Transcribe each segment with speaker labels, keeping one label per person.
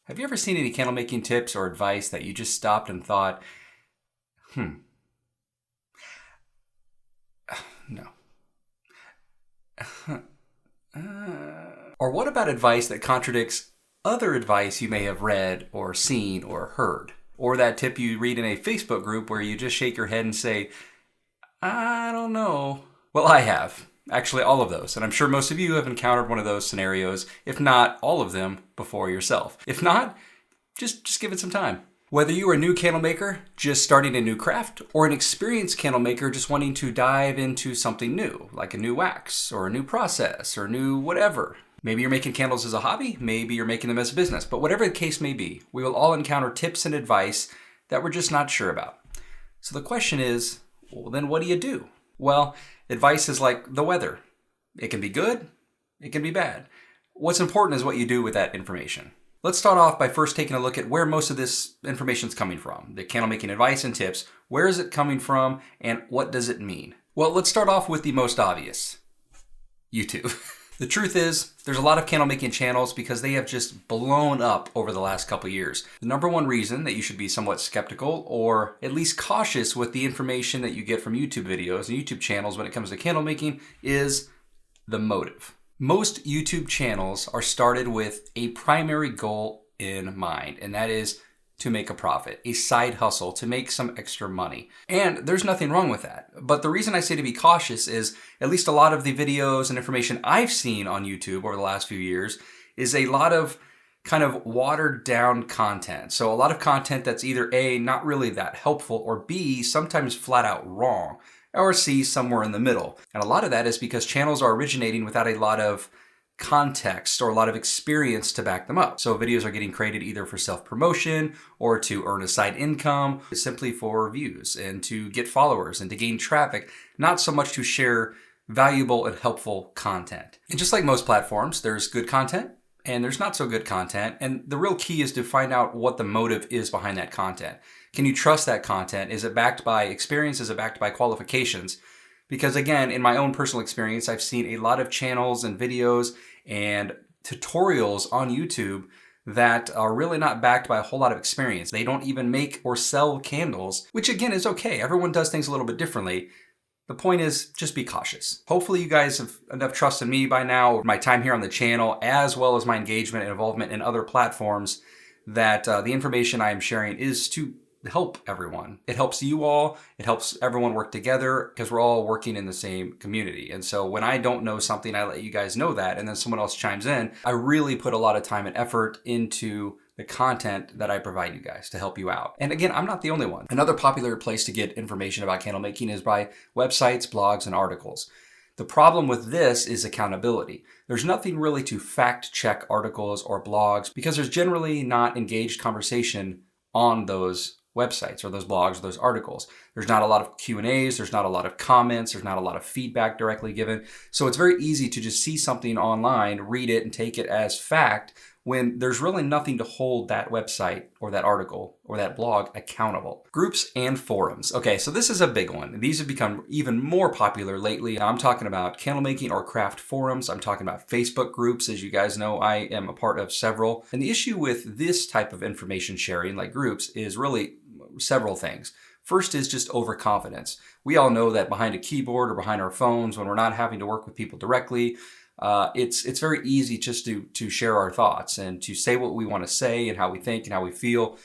Speaker 1: Have you ever seen any candle making tips or advice that you just stopped and thought, no. Or what about advice that contradicts other advice you may have read or seen or heard? Or that tip you read in a Facebook group where you just shake your head and say, I don't know. Well, I have. Actually, all of those. And I'm sure most of you have encountered one of those scenarios, if not all of them, before yourself. If not, just give it some time. Whether you are a new candle maker, just starting a new craft, or an experienced candle maker just wanting to dive into something new, like a new wax, or a new process, or new whatever. Maybe you're making candles as a hobby, maybe you're making them as a business, but whatever the case may be, we will all encounter tips and advice that we're just not sure about. So the question is, well, then what do you do? Well, advice is like the weather. It can be good, it can be bad. What's important is what you do with that information. Let's start off by first taking a look at where most of this information is coming from. The candle making advice and tips. Where is it coming from and what does it mean? Well, let's start off with the most obvious. YouTube. The truth is, there's a lot of candle making channels because they have just blown up over the last couple years. The number one reason that you should be somewhat skeptical or at least cautious with the information that you get from YouTube videos and YouTube channels when it comes to candle making is the motive. Most YouTube channels are started with a primary goal in mind, and that is to make a profit, a side hustle, to make some extra money. And there's nothing wrong with that. But the reason I say to be cautious is at least a lot of the videos and information I've seen on YouTube over the last few years is a lot of kind of watered down content. So a lot of content that's either A, not really that helpful, or B, sometimes flat out wrong, or C, somewhere in the middle. And a lot of that is because channels are originating without a lot of context or a lot of experience to back them up. So videos are getting created either for self-promotion or to earn a side income, simply for views and to get followers and to gain traffic, not so much to share valuable and helpful content. And just like most platforms, there's good content and there's not so good content. And the real key is to find out what the motive is behind that content. Can you trust that content? Is it backed by experience? Is it backed by qualifications? Because again, in my own personal experience, I've seen a lot of channels and videos and tutorials on YouTube that are really not backed by a whole lot of experience. They don't even make or sell candles, which again is okay. Everyone does things a little bit differently. The point is, just be cautious. Hopefully you guys have enough trust in me by now, my time here on the channel, as well as my engagement and involvement in other platforms, that the information I am sharing is to help everyone. It helps you all. It helps everyone work together because we're all working in the same community. And so when I don't know something, I let you guys know that, and then someone else chimes in. I really put a lot of time and effort into the content that I provide you guys to help you out. And again, I'm not the only one. Another popular place to get information about candle making is by websites, blogs, and articles. The problem with this is accountability. There's nothing really to fact check articles or blogs because there's generally not engaged conversation on those websites or those blogs or those articles. There's not a lot of Q&As, there's not a lot of comments, there's not a lot of feedback directly given. So it's very easy to just see something online, read it, and take it as fact when there's really nothing to hold that website or that article or that blog accountable. Groups and forums. Okay, so this is a big one. These have become even more popular lately. I'm talking about candle making or craft forums. I'm talking about Facebook groups. As you guys know, I am a part of several. And the issue with this type of information sharing, like groups, is really several things. First is just overconfidence. We all know that behind a keyboard or behind our phones, when we're not having to work with people directly, it's very easy just to share our thoughts and to say what we want to say and how we think and how we feel.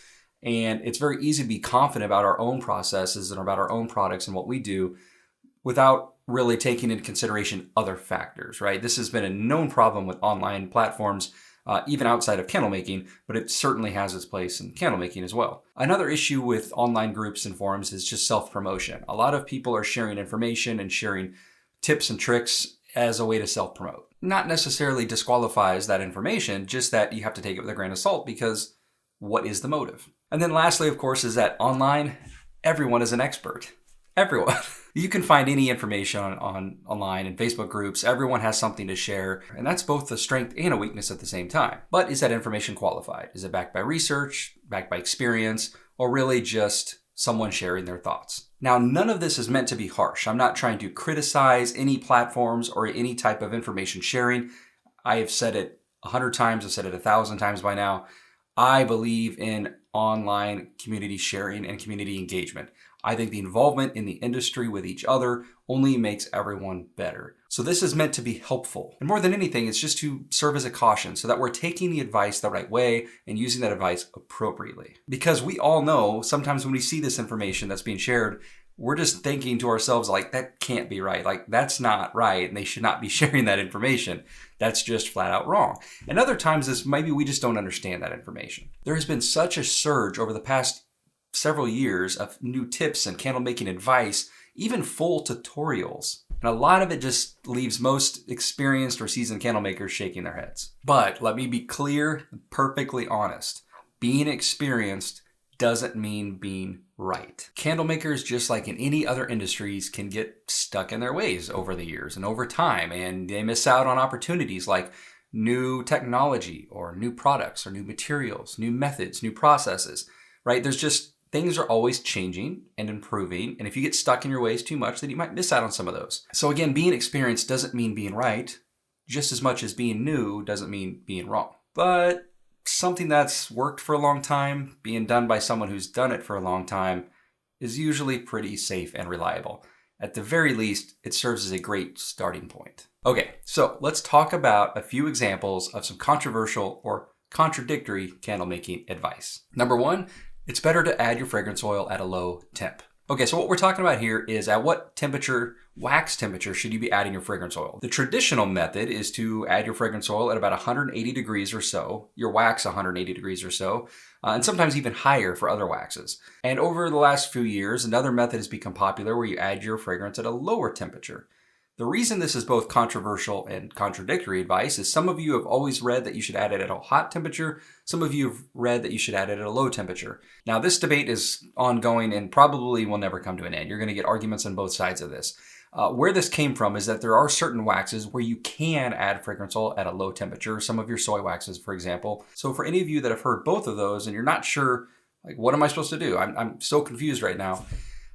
Speaker 1: And it's very easy to be confident about our own processes and about our own products and what we do without really taking into consideration other factors, right? This has been a known problem with online platforms, even outside of candle making, but it certainly has its place in candle making as well. Another issue with online groups and forums is just self-promotion. A lot of people are sharing information and sharing tips and tricks as a way to self-promote. Not necessarily disqualifies that information, just that you have to take it with a grain of salt because what is the motive? And then lastly, of course, is that online, everyone is an expert. Everyone. You can find any information on online and Facebook groups. Everyone has something to share, and that's both a strength and a weakness at the same time. But is that information qualified? Is it backed by research, backed by experience, or really just someone sharing their thoughts? Now, none of this is meant to be harsh. I'm not trying to criticize any platforms or any type of information sharing. I have said it 100 times. I've said it 1,000 times by now. I believe in online community sharing and community engagement. I think the involvement in the industry with each other only makes everyone better. So this is meant to be helpful. And more than anything, it's just to serve as a caution so that we're taking the advice the right way and using that advice appropriately. Because we all know sometimes when we see this information that's being shared, we're just thinking to ourselves like, that can't be right. Like, that's not right. And they should not be sharing that information. That's just flat out wrong. And other times is maybe we just don't understand that information. There has been such a surge over the past several years of new tips and candle making advice, even full tutorials. And a lot of it just leaves most experienced or seasoned candle makers shaking their heads. But let me be clear, perfectly honest. Being experienced doesn't mean being right. Candle makers, just like in any other industries, can get stuck in their ways over the years and over time, and they miss out on opportunities like new technology or new products or new materials, new methods, new processes, right? There's just things are always changing and improving, and if you get stuck in your ways too much, then you might miss out on some of those. So again, being experienced doesn't mean being right, just as much as being new doesn't mean being wrong. But something that's worked for a long time, being done by someone who's done it for a long time, is usually pretty safe and reliable. At the very least, it serves as a great starting point. Okay, so let's talk about a few examples of some controversial or contradictory candle making advice. Number one, it's better to add your fragrance oil at a low temp. Okay, so what we're talking about here is at what temperature, wax temperature, should you be adding your fragrance oil? The traditional method is to add your fragrance oil at about 180 degrees or so, your wax 180 degrees or so, and sometimes even higher for other waxes. And over the last few years, another method has become popular where you add your fragrance at a lower temperature. The reason this is both controversial and contradictory advice is some of you have always read that you should add it at a hot temperature. Some of you have read that you should add it at a low temperature. Now, this debate is ongoing and probably will never come to an end. You're going to get arguments on both sides of this. Where this came from is that there are certain waxes where you can add fragrance oil at a low temperature, some of your soy waxes, for example. So for any of you that have heard both of those and you're not sure, like, what am I supposed to do? I'm so confused right now.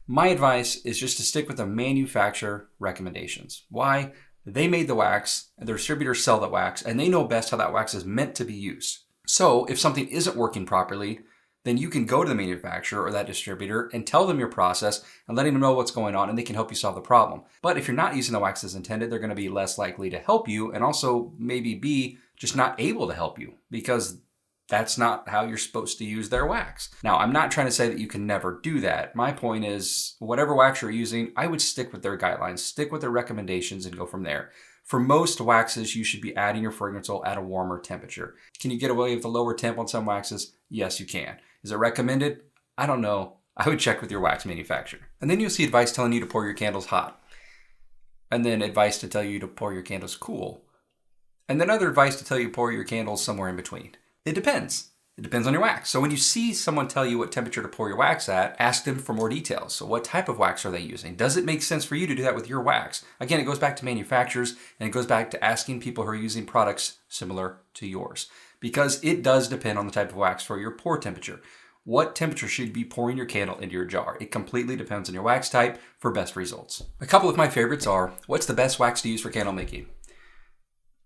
Speaker 1: My advice is just to stick with the manufacturer recommendations. Why? They made the wax, and their distributors sell the wax, and they know best how that wax is meant to be used. So if something isn't working properly, then you can go to the manufacturer or that distributor and tell them your process and letting them know what's going on, and they can help you solve the problem. But if you're not using the wax as intended, they're going to be less likely to help you, and also maybe be just not able to help you because that's not how you're supposed to use their wax. Now, I'm not trying to say that you can never do that. My point is, whatever wax you're using, I would stick with their guidelines, stick with their recommendations, and go from there. For most waxes, you should be adding your fragrance oil at a warmer temperature. Can you get away with a lower temp on some waxes? Yes, you can. Is it recommended? I don't know. I would check with your wax manufacturer. And then you'll see advice telling you to pour your candles hot. And then advice to tell you to pour your candles cool. And then other advice to tell you to pour your candles somewhere in between. It depends. It depends on your wax. So when you see someone tell you what temperature to pour your wax at, ask them for more details. So what type of wax are they using? Does it make sense for you to do that with your wax? Again, it goes back to manufacturers, and it goes back to asking people who are using products similar to yours. Because it does depend on the type of wax for your pour temperature. What temperature should you be pouring your candle into your jar? It completely depends on your wax type for best results. A couple of my favorites are, what's the best wax to use for candle making?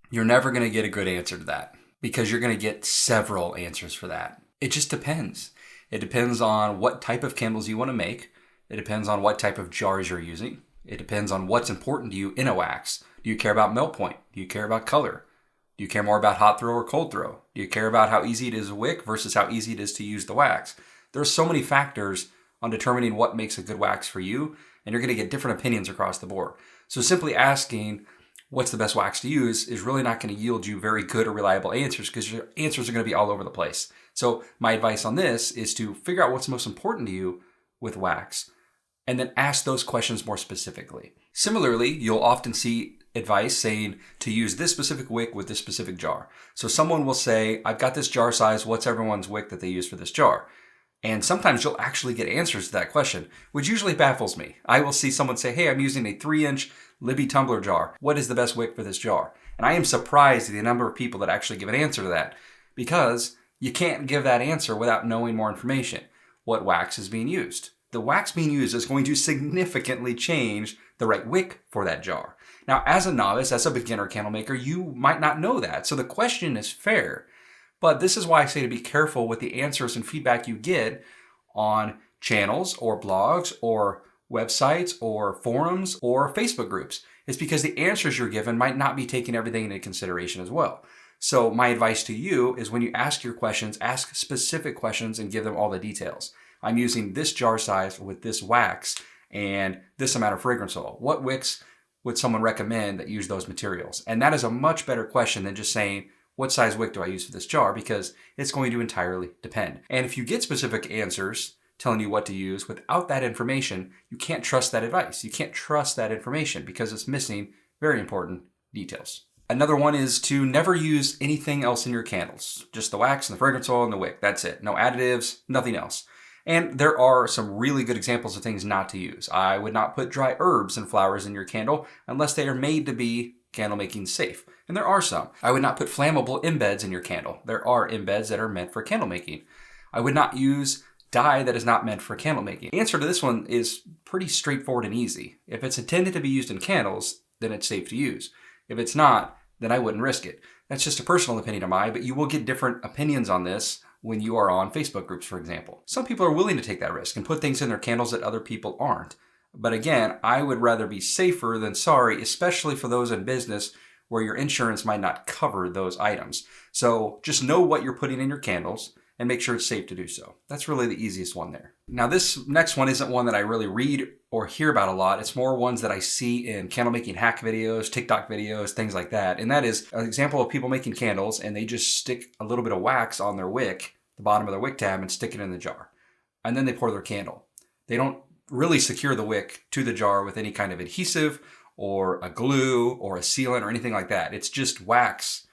Speaker 1: You're never going to get a good answer to that, because you're going to get several answers for that. It just depends. It depends on what type of candles you want to make. It depends on what type of jars you're using. It depends on what's important to you in a wax. Do you care about melt point? Do you care about color? Do you care more about hot throw or cold throw? Do you care about how easy it is to wick versus how easy it is to use the wax? There's so many factors on determining what makes a good wax for you, and you're going to get different opinions across the board. So simply asking what's the best wax to use is really not going to yield you very good or reliable answers, because your answers are going to be all over the place. So my advice on this is to figure out what's most important to you with wax, and then ask those questions more specifically. Similarly, you'll often see advice saying to use this specific wick with this specific jar. So someone will say, I've got this jar size, what's everyone's wick that they use for this jar? And sometimes you'll actually get answers to that question, which usually baffles me. I will see someone say, hey, I'm using a 3-inch Libby tumbler jar. What is the best wick for this jar? And I am surprised at the number of people that actually give an answer to that, because you can't give that answer without knowing more information. What wax is being used? The wax being used is going to significantly change the right wick for that jar. Now, as a novice, as a beginner candle maker, you might not know that. So the question is fair, But this is why I say to be careful with the answers and feedback you get on channels or blogs or websites or forums or Facebook groups. It's because the answers you're given might not be taking everything into consideration as well. So my advice to you is when you ask your questions, ask specific questions and give them all the details. I'm using this jar size with this wax and this amount of fragrance oil. What wicks would someone recommend that use those materials? And that is a much better question than just saying, what size wick do I use for this jar? Because it's going to entirely depend. And if you get specific answers telling you what to use without that information, you can't trust that advice. You can't trust that information because it's missing very important details. Another one is to never use anything else in your candles. Just the wax and the fragrance oil and the wick. That's it. No additives, nothing else. And there are some really good examples of things not to use. I would not put dry herbs and flowers in your candle unless they are made to be candle making safe. And there are some. I would not put flammable embeds in your candle. There are embeds that are meant for candle making. I would not use dye that is not meant for candle making. The answer to this one is pretty straightforward and easy. If it's intended to be used in candles, then it's safe to use. If it's not, then I wouldn't risk it. That's just a personal opinion of mine, but you will get different opinions on this when you are on Facebook groups, for example. Some people are willing to take that risk and put things in their candles that other people aren't. But again, I would rather be safer than sorry, especially for those in business where your insurance might not cover those items. So just know what you're putting in your candles and make sure it's safe to do so. That's really the easiest one there. Now this next one isn't one that I really read or hear about a lot. It's more ones that I see in candle making hack videos, TikTok videos, things like that. And that is an example of people making candles and they just stick a little bit of wax on their wick, the bottom of their wick tab, and stick it in the jar. And then they pour their candle. They don't really secure the wick to the jar with any kind of adhesive or a glue or a sealant or anything like that. It's just wax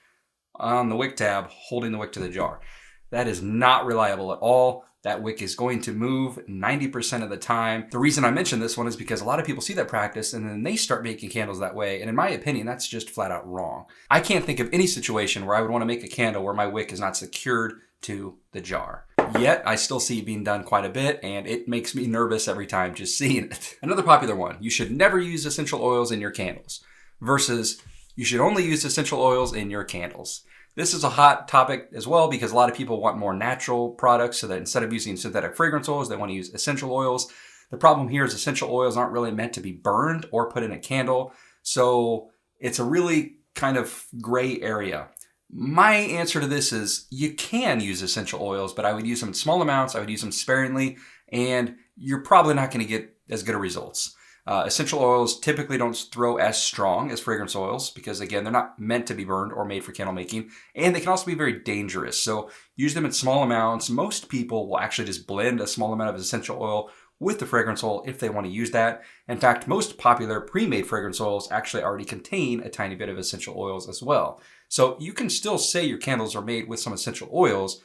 Speaker 1: on the wick tab holding the wick to the jar. That is not reliable at all. That wick is going to move 90% of the time. The reason I mention this one is because a lot of people see that practice and then they start making candles that way. And in my opinion, that's just flat out wrong. I can't think of any situation where I would want to make a candle where my wick is not secured to the jar. Yet, I still see it being done quite a bit, and it makes me nervous every time just seeing it. Another popular one, you should never use essential oils in your candles, versus you should only use essential oils in your candles. This is a hot topic as well because a lot of people want more natural products, so that instead of using synthetic fragrance oils, they want to use essential oils. The problem here is essential oils aren't really meant to be burned or put in a candle, so it's a really kind of gray area. My answer to this is you can use essential oils, but I would use them in small amounts, I would use them sparingly, and you're probably not going to get as good of results. Essential oils typically don't throw as strong as fragrance oils because, again, they're not meant to be burned or made for candle making, and they can also be very dangerous. So use them in small amounts. Most people will actually just blend a small amount of essential oil with the fragrance oil if they want to use that. In fact, most popular pre-made fragrance oils actually already contain a tiny bit of essential oils as well. So you can still say your candles are made with some essential oils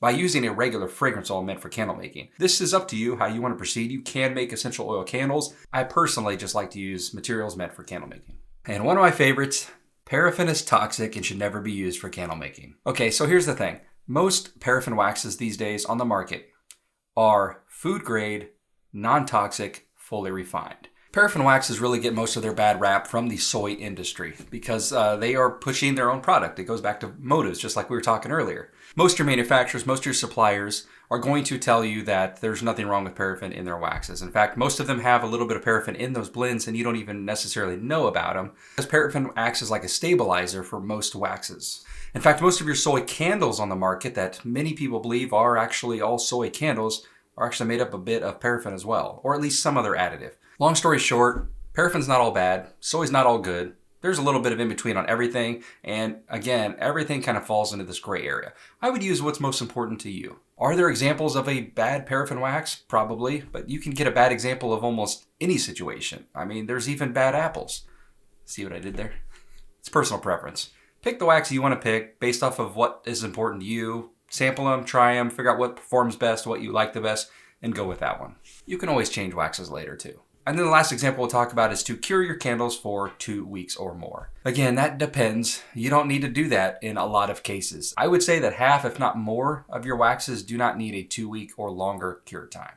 Speaker 1: by using a regular fragrance oil meant for candle making. This is up to you how you want to proceed. You can make essential oil candles. I personally just like to use materials meant for candle making. And one of my favorites, paraffin is toxic and should never be used for candle making. Okay, so here's the thing. Most paraffin waxes these days on the market are food grade, non-toxic, fully refined. Paraffin waxes really get most of their bad rap from the soy industry because they are pushing their own product. It goes back to motives, just like we were talking earlier. Most of your manufacturers, most of your suppliers are going to tell you that there's nothing wrong with paraffin in their waxes. In fact, most of them have a little bit of paraffin in those blends and you don't even necessarily know about them because paraffin acts as like a stabilizer for most waxes. In fact, most of your soy candles on the market that many people believe are actually all soy candles are actually made up a bit of paraffin as well, or at least some other additive. Long story short, paraffin's not all bad, soy's not all good. There's a little bit of in between on everything, and again, everything kind of falls into this gray area. I would use what's most important to you. Are there examples of a bad paraffin wax? Probably, but you can get a bad example of almost any situation. I mean, there's even bad apples. See what I did there? It's personal preference. Pick the wax you want to pick based off of what is important to you. Sample them, try them, figure out what performs best, what you like the best, and go with that one. You can always change waxes later too. And then the last example we'll talk about is to cure your candles for 2 weeks or more. Again, that depends. You don't need to do that in a lot of cases. I would say that half, if not more, of your waxes do not need a 2-week or longer cure time.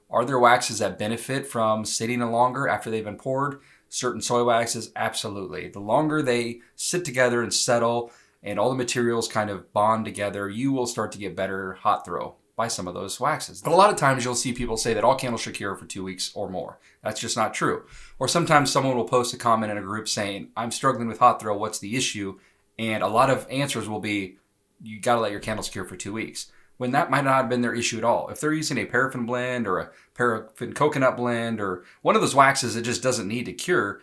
Speaker 1: Are there waxes that benefit from sitting longer after they've been poured? Certain soy waxes, absolutely. The longer they sit together and settle and all the materials kind of bond together, you will start to get better hot throw by some of those waxes. But a lot of times you'll see people say that all candles should cure for 2 weeks or more. That's just not true. Or sometimes someone will post a comment in a group saying, I'm struggling with hot throw, what's the issue? And a lot of answers will be, you gotta let your candles cure for 2 weeks. When that might not have been their issue at all. If they're using a paraffin blend or a paraffin coconut blend or one of those waxes that just doesn't need to cure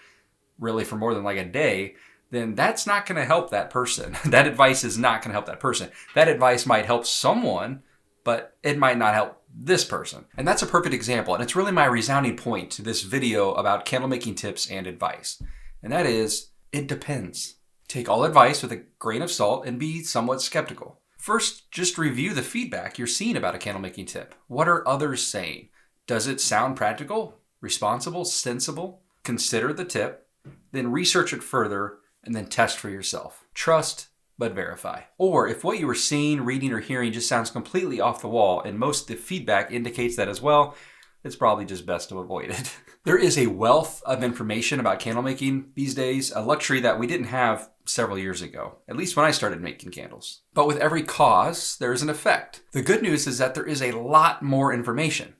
Speaker 1: really for more than like a day, then that's not going to help that person. That advice is not going to help that person. That advice might help someone, but it might not help this person. And that's a perfect example. And it's really my resounding point to this video about candle making tips and advice. And that is, it depends. Take all advice with a grain of salt and be somewhat skeptical. First, just review the feedback you're seeing about a candle making tip. What are others saying? Does it sound practical, responsible, sensible? Consider the tip, then research it further, and then test for yourself. Trust, but verify. Or if what you were seeing, reading, or hearing just sounds completely off the wall, and most of the feedback indicates that as well, it's probably just best to avoid it. There is a wealth of information about candle making these days, a luxury that we didn't have several years ago, at least when I started making candles. But with every cause, there is an effect. The good news is that there is a lot more information.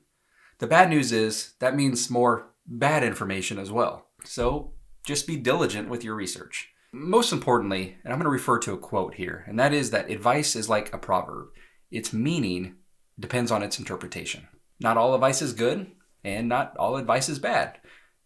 Speaker 1: The bad news is that means more bad information as well. So just be diligent with your research. Most importantly, and I'm going to refer to a quote here, and that is that advice is like a proverb. Its meaning depends on its interpretation. Not all advice is good, and not all advice is bad.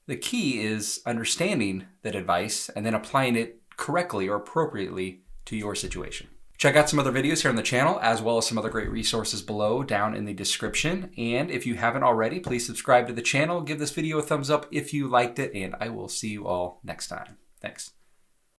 Speaker 1: The key is understanding that advice and then applying it correctly or appropriately to your situation. Check out some other videos here on the channel, as well as some other great resources below down in the description. And if you haven't already, please subscribe to the channel. Give this video a thumbs up if you liked it, and I will see you all next time. Thanks.